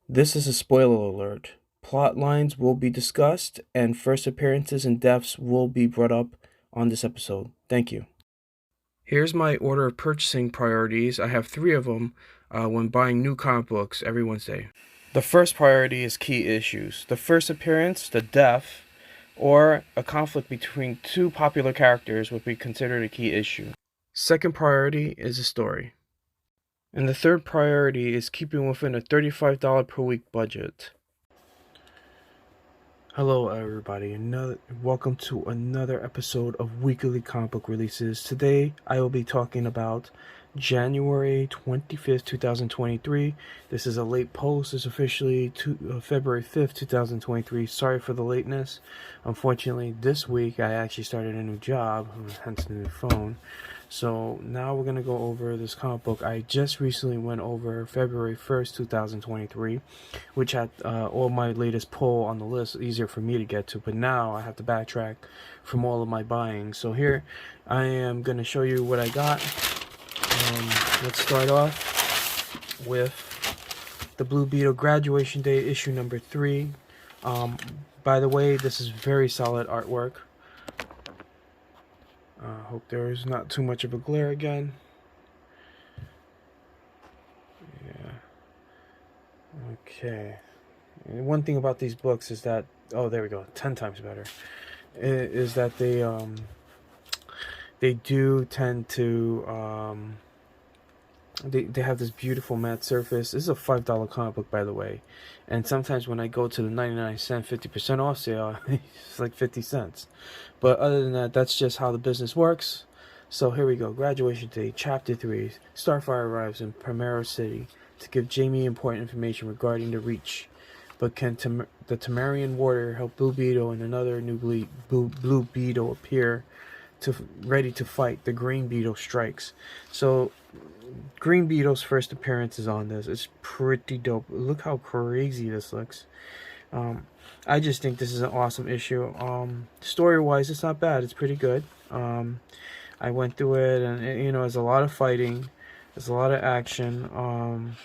This is a spoiler alert. Plot lines will be discussed, and first appearances and deaths will be brought up on this episode. Thank you. Here's my order of purchasing priorities. I have three of them when buying new comic books every Wednesday. The first priority is key issues. The first appearance, the death, or a conflict between two popular characters would be considered a key issue. Second priority is the story. And the third priority is keeping within a $35 per week budget. Hello everybody, welcome to another episode of Weekly Comic Book Releases. Today I will be talking about January 25th, 2023. This is a late post. It's officially February 5th, 2023. Sorry for the lateness. Unfortunately, this week I actually started a new job, hence the new phone. So now we're going to go over this comic book. I just recently went over February 1st, 2023, which had all my latest pull on the list, easier for me to get to. But now I have to backtrack from all of my buying. So here I am going to show you what I got. Let's start off with the Blue Beetle Graduation Day issue number 3. By the way, this is very solid artwork. Hope there's not too much of a glare again. Yeah. Okay. And one thing about these books is that, oh, there we go, 10 times better. Is that they do tend to they have this beautiful matte surface. This is a $5 comic book, by the way. And sometimes when I go to the 99-cent 50% off sale, it's like 50 cents. But other than that, that's just how the business works. So here we go. Graduation Day, Chapter 3. Starfire arrives in Primero City to give Jamie important information regarding the Reach. But can the Tamarian warrior help Blue Beetle and another new Blue Beetle appear ready to fight? The Green Beetle strikes. So Green Beetle's first appearance is on this. It's pretty dope. Look how crazy this looks. I just think this is an awesome issue. Story-wise, it's not bad. It's pretty good. I went through it, and there's a lot of fighting. There's a lot of action.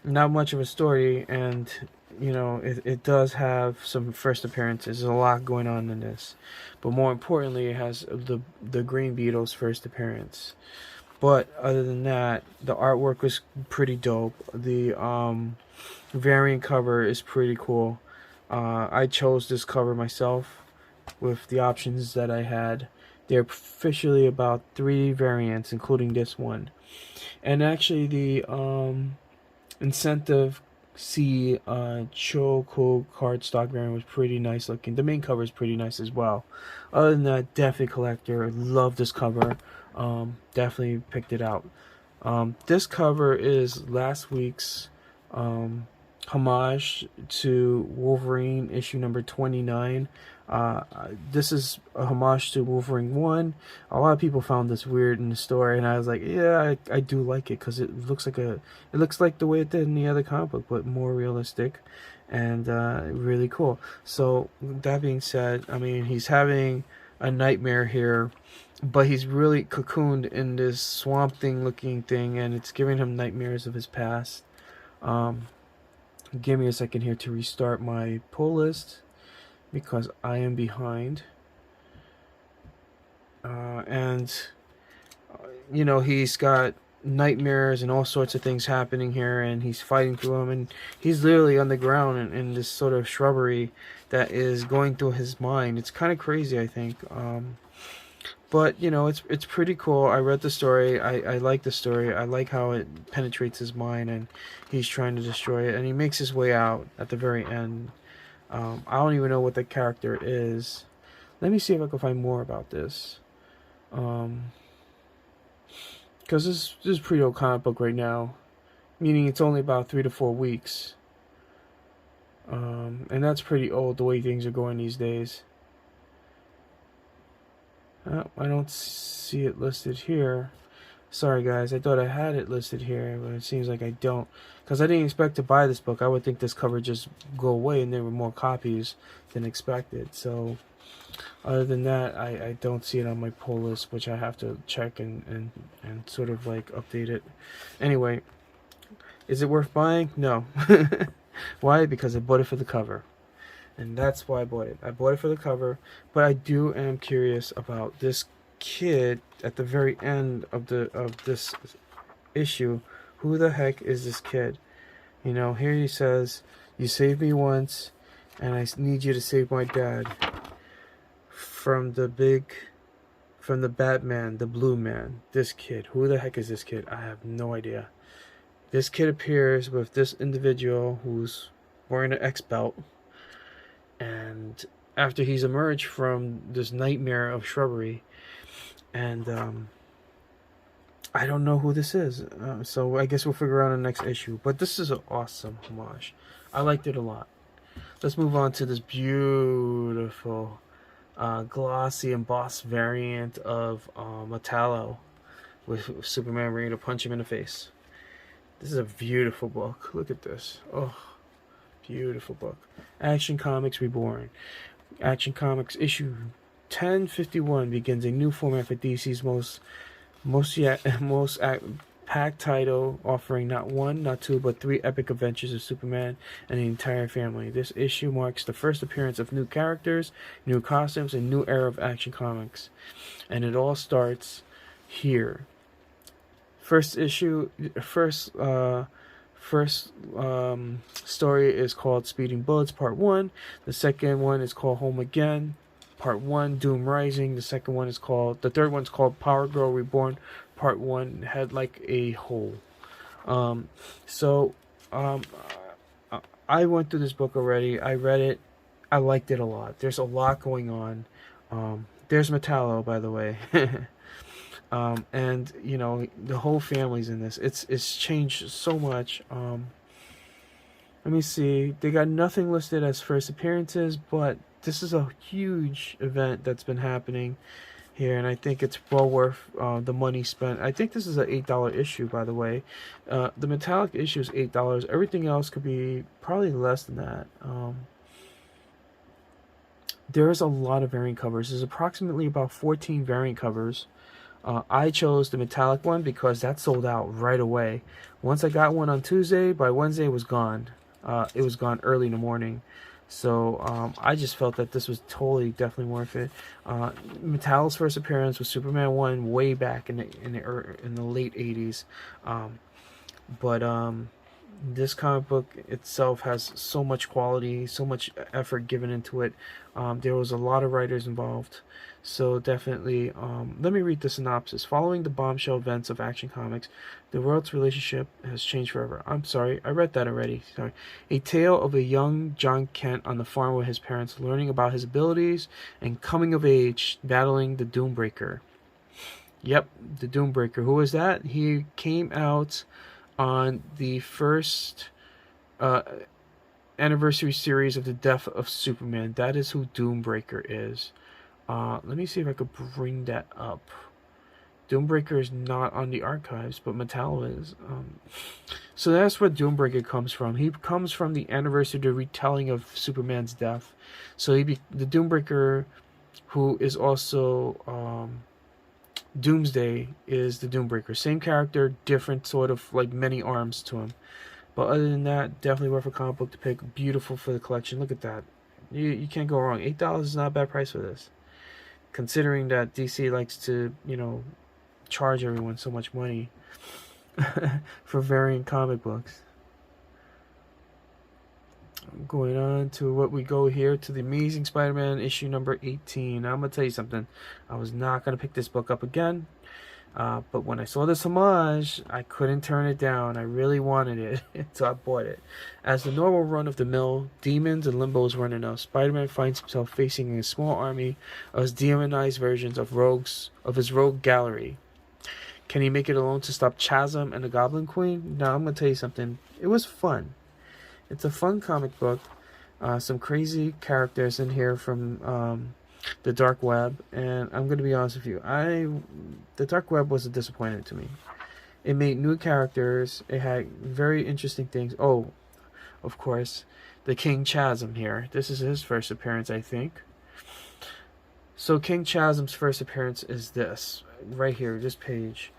Not much of a story, and it does have some first appearances. There's a lot going on in this, but more importantly, it has the Green Beetle's first appearance. But other than that, the artwork was pretty dope. The variant cover is pretty cool. I chose this cover myself with the options that I had. There are officially about 3 variants, including this one. And actually, the Incentive C Choco cardstock variant was pretty nice looking. The main cover is pretty nice as well. Other than that, definitely collector. Love this cover. Definitely picked it out. This cover is last week's homage to Wolverine issue number 29. This is a homage to Wolverine 1. A lot of people found this weird in the story, and I was like, yeah, I do like it because it looks like the way it did in the other comic book, but more realistic and really cool. So that being said, I mean, he's having a nightmare here, but he's really cocooned in this swamp thing looking thing, and it's giving him nightmares of his past. Give me a second here to restart my pull list because I am behind. He's got nightmares and all sorts of things happening here, and he's fighting through them, and he's literally on the ground in this sort of shrubbery that is going through his mind. It's kind of crazy, I think. But it's pretty cool. I read the story. I like the story. I like how it penetrates his mind, and he's trying to destroy it, and he makes his way out at the very end. I don't even know what the character is. Let me see if I can find more about this. Because this is a pretty old comic book right now, meaning it's only about 3 to 4 weeks. And that's pretty old the way things are going these days. I don't see it listed here. Sorry guys, I thought I had it listed here, but it seems like I don't. Because I didn't expect to buy this book. I would think this cover just go away and there were more copies than expected. So other than that, I don't see it on my pull list, which I have to check and sort of like update it. Anyway, is it worth buying? No. Why? Because I bought it for the cover. And that's why I bought it. I bought it for the cover, but I am curious about this kid at the very end of this issue. Who the heck is this kid? You know, here he says, "You saved me once, and I need you to save my dad from from the Batman, the Blue Man." This kid. Who the heck is this kid? I have no idea. This kid appears with this individual who's wearing an X belt. And after he's emerged from this nightmare of shrubbery, and I don't know who this is, so I guess we'll figure out in the next issue. But this is an awesome homage. I liked it a lot. Let's move on to this beautiful glossy embossed variant of Metallo with Superman ready to punch him in the face. This is a beautiful book. Look at this. Oh, beautiful book. Action Comics Reborn. Action Comics issue 1051 begins a new format for DC's most packed title, offering not one, not two, but three epic adventures of Superman and the entire family. This issue marks the first appearance of new characters, new costumes, and new era of Action Comics. And it all starts here. First story is called Speeding Bullets Part 1. The second one is called Home Again Part 1, Doom Rising. The third one's called Power Girl Reborn Part 1, Head Like a Hole. I went through this book already. I read it. I liked it a lot. There's a lot going on. There's Metallo, by the way. And you know, the whole family's in this. It's changed so much. Let me see. They got nothing listed as first appearances, but this is a huge event that's been happening here, and I think it's well worth the money spent. I think this is an $8 issue, by the way. The metallic issue is $8. Everything else could be probably less than that. There's a lot of variant covers. There's approximately about 14 variant covers. I chose the metallic one because that sold out right away. Once I got one on Tuesday, by Wednesday it was gone. It was gone early in the morning. So I just felt that this was definitely worth it. Metallo's first appearance was Superman 1 way back in the late 80s. But this comic book itself has so much quality, so much effort given into it. There was a lot of writers involved. So definitely, let me read the synopsis. Following the bombshell events of Action Comics, the world's relationship has changed forever. I'm sorry, I read that already. Sorry. A tale of a young John Kent on the farm with his parents, learning about his abilities and coming of age, battling the Doombreaker. Yep, the Doombreaker. Who is that? He came out on the first anniversary series of the death of Superman. That is who Doombreaker is. Let me see if I could bring that up. Doombreaker is not on the archives, but Metallo is. So that's where Doombreaker comes from. He comes from the anniversary, the retelling of Superman's death. So the Doombreaker, who is also Doomsday, is the Doombreaker. Same character, different sort of like many arms to him. But other than that, definitely worth a comic book to pick. Beautiful for the collection. Look at that. You can't go wrong. $8 is not a bad price for this. Considering that DC likes to, you know, charge everyone so much money for variant comic books. Going on to what we go here to the Amazing Spider-Man issue number 18. Now, I'm going to tell you something. I was not going to pick this book up again. But when I saw this homage, I couldn't turn it down. I really wanted it, so I bought it. As the normal run-of-the-mill demons and limbos run enough, Spider-Man finds himself facing a small army of demonized versions of his rogue gallery. Can he make it alone to stop Chasm and the Goblin Queen? Now, I'm going to tell you something. It was fun. It's a fun comic book. Some crazy characters in here from the dark web, and I'm going to be honest with you, the dark web was a disappointment to me. It made new characters. It had very interesting things. Oh, of course, the King Chasm here. This is his first appearance, I think. So King Chasm's first appearance is this right here, this page.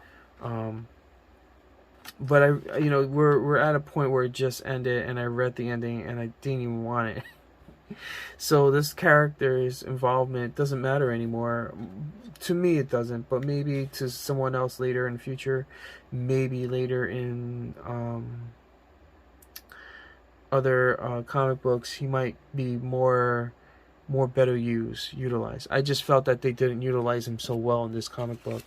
but we're at a point where it just ended, and I read the ending, and I didn't even want it. So this character's involvement doesn't matter anymore. To me, it doesn't, but maybe to someone else later in the future, maybe later in other comic books, he might be more better utilized. I just felt that they didn't utilize him so well in this comic book,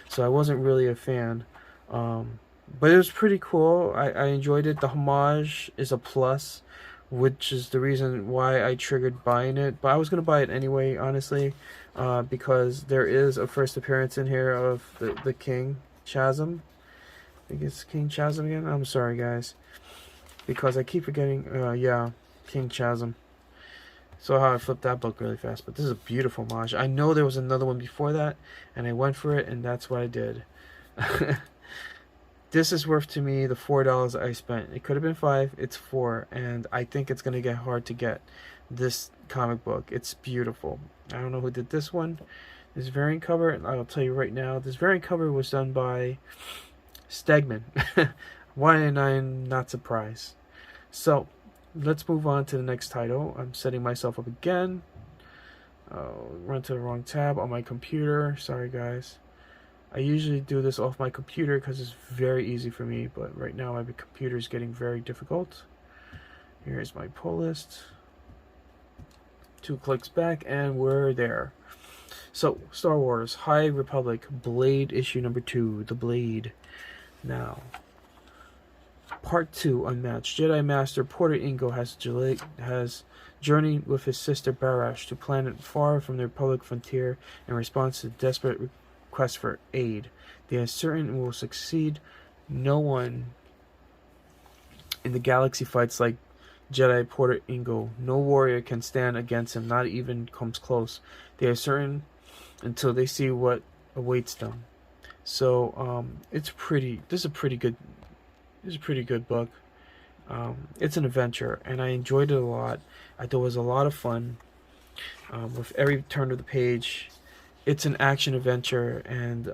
so I wasn't really a fan. But it was pretty cool. I enjoyed it. The homage is a plus, which is the reason why I triggered buying it. But I was gonna buy it anyway, honestly, because there is a first appearance in here of the King Chasm. I think it's King Chasm again. I'm sorry, guys, because I keep forgetting. Yeah, King Chasm. So how I flipped that book really fast, but this is a beautiful homage. I know there was another one before that, and I went for it, and that's what I did. This is worth to me the $4 I spent. It could have been $5. It's $4, and I think it's gonna get hard to get this comic book. It's beautiful. I don't know who did this one. This variant cover, I'll tell you right now, this variant cover was done by Stegman. Why am I not surprised? So let's move on to the next title. I'm setting myself up again. Run to the wrong tab on my computer. Sorry, guys. I usually do this off my computer because it's very easy for me, but right now my computer is getting very difficult. Here's my pull list. 2 clicks back, and we're there. So, Star Wars High Republic Blade issue number 2, The Blade. Now, Part 2, Unmatched. Jedi Master Porter Ingo has journeyed with his sister Barash to a planet far from the Republic frontier in response to desperate quest for aid. They are certain will succeed. No one in the galaxy fights like Jedi Porter Ingo. No warrior can stand against him, not even comes close. They are certain until they see what awaits them. So it's pretty. This is a pretty good book. It's an adventure, and I enjoyed it a lot. I thought it was a lot of fun. With every turn of the page, it's an action adventure, and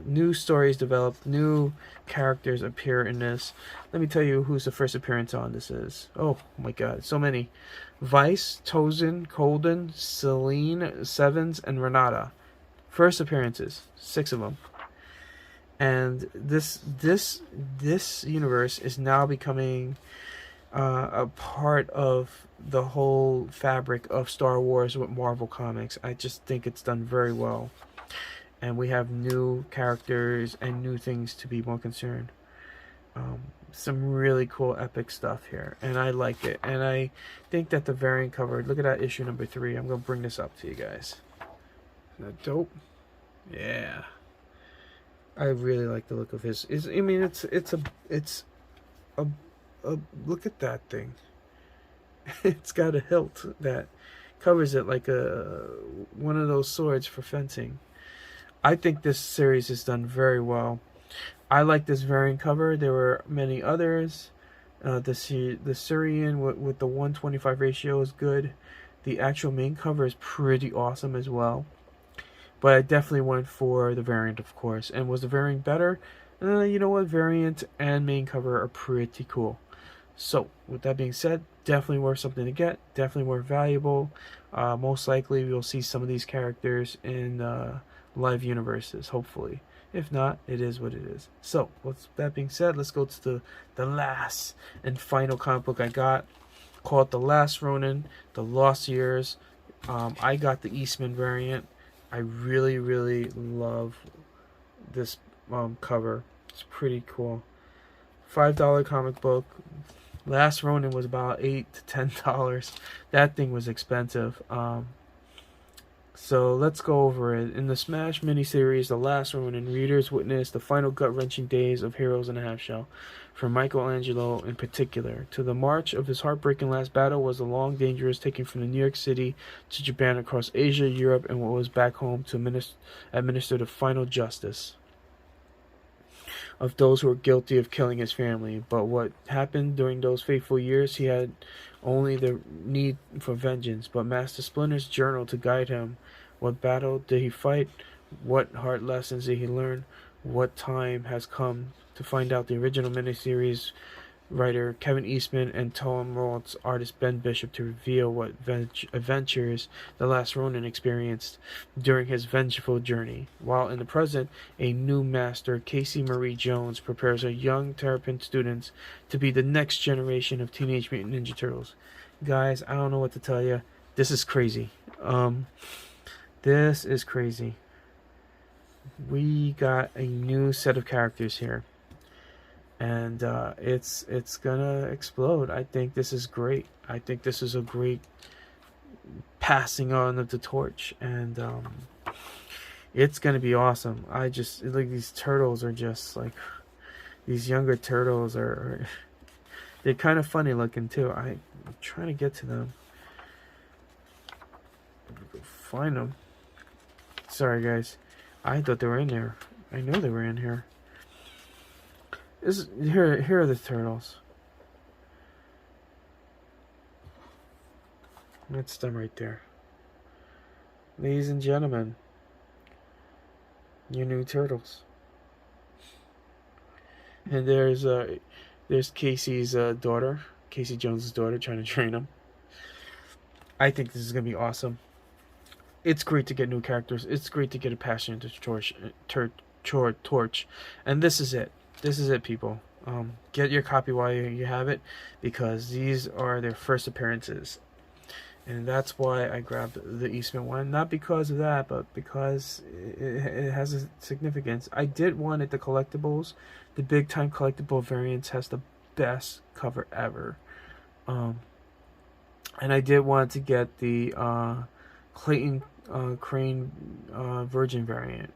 new stories develop, new characters appear in this. Let me tell you who's the first appearance on this is. Oh my god, so many. Vice, Tozin, Colden, Celine, Sevens, and Renata. First appearances, 6 of them. And this universe is now becoming a part of the whole fabric of Star Wars with Marvel Comics. I just think it's done very well, and we have new characters and new things to be more concerned. Some really cool epic stuff here, and I like it. And I think that the variant cover, look at that, issue number 3. I'm gonna bring this up to you guys. Isn't that dope? Yeah, I really like the look of his. I mean, it's a look at that thing. It's got a hilt that covers it like one of those swords for fencing. I think this series is done very well. I like this variant cover. There were many others. The Syrian with the 125 ratio is good. The actual main cover is pretty awesome as well. But I definitely went for the variant, of course. And was the variant better? You know what? Variant and main cover are pretty cool. So, with that being said, definitely worth something to get. Definitely more valuable. Most likely, we'll see some of these characters in live universes, hopefully. If not, it is what it is. So, with that being said, let's go to the last and final comic book I got, called The Last Ronin, The Lost Years. I got the Eastman variant. I really, really love this cover. It's pretty cool. $5 comic book. Last Ronin was about $8 to $10. That thing was expensive. So let's go over it. In the Smash miniseries, The Last Ronin, readers witness the final gut-wrenching days of Heroes in a Half Shell. For Michelangelo in particular, to the march of his heartbreaking last battle was the long, dangerous taking from New York City to Japan, across Asia, Europe, and what was back home to administer the final justice of those who were guilty of killing his family. But what happened during those fateful years, he had only the need for vengeance, but Master Splinter's journal to guide him. What battle did he fight? What hard lessons did he learn? what time has come to find out the original miniseries writer Kevin Eastman and Tom Waltz artist Ben Bishop to reveal what adventures the last Ronin experienced during his vengeful journey. While in the present, a new master, Casey Marie Jones, prepares her young Terrapin students to be the next generation of Teenage Mutant Ninja Turtles. Guys, I don't know what to tell you. This is crazy. This is crazy. We got a new set of characters here, and it's gonna explode. I think this is great. I think this is a great passing on of the torch, and it's gonna be awesome. I just like these turtles are just like these younger turtles are they're kind of funny looking too. I'm trying to get to them. Find them. Sorry guys, I thought they were in there. I know they were in here. Here are the turtles. That's them right there. Ladies and gentlemen, your new turtles. And there's Casey's daughter, Casey Jones's daughter, trying to train him. I think this is gonna be awesome. It's great to get new characters. It's great to get a passion into torch, and this is it. This is it, people. Get your copy while you have it, because these are their first appearances, and that's why I grabbed the Eastman one. Not because of that, but because it has a significance. I did one at the collectibles. The big time collectible variants has the best cover ever, and I did want to get the Clayton Crane Virgin variant.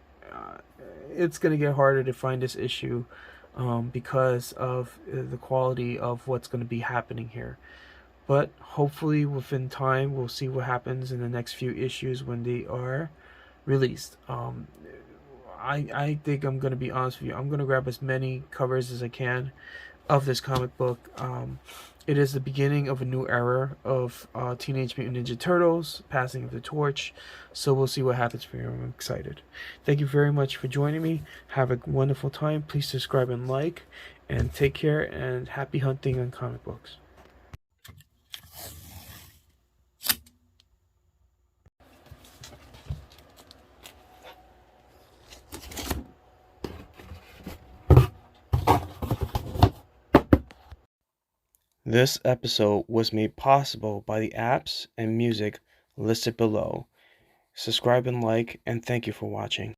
It's gonna get harder to find this issue because of the quality of what's going to be happening here. But hopefully within time we'll see what happens in the next few issues when they are released. I think I'm going to be honest with you. I'm going to grab as many covers as I can of this comic book. It is the beginning of a new era of Teenage Mutant Ninja Turtles, passing of the torch. So we'll see what happens for you. I'm excited. Thank you very much for joining me. Have a wonderful time. Please subscribe and like. And take care, and happy hunting on comic books. This episode was made possible by the apps and music listed below. Subscribe and like, and thank you for watching.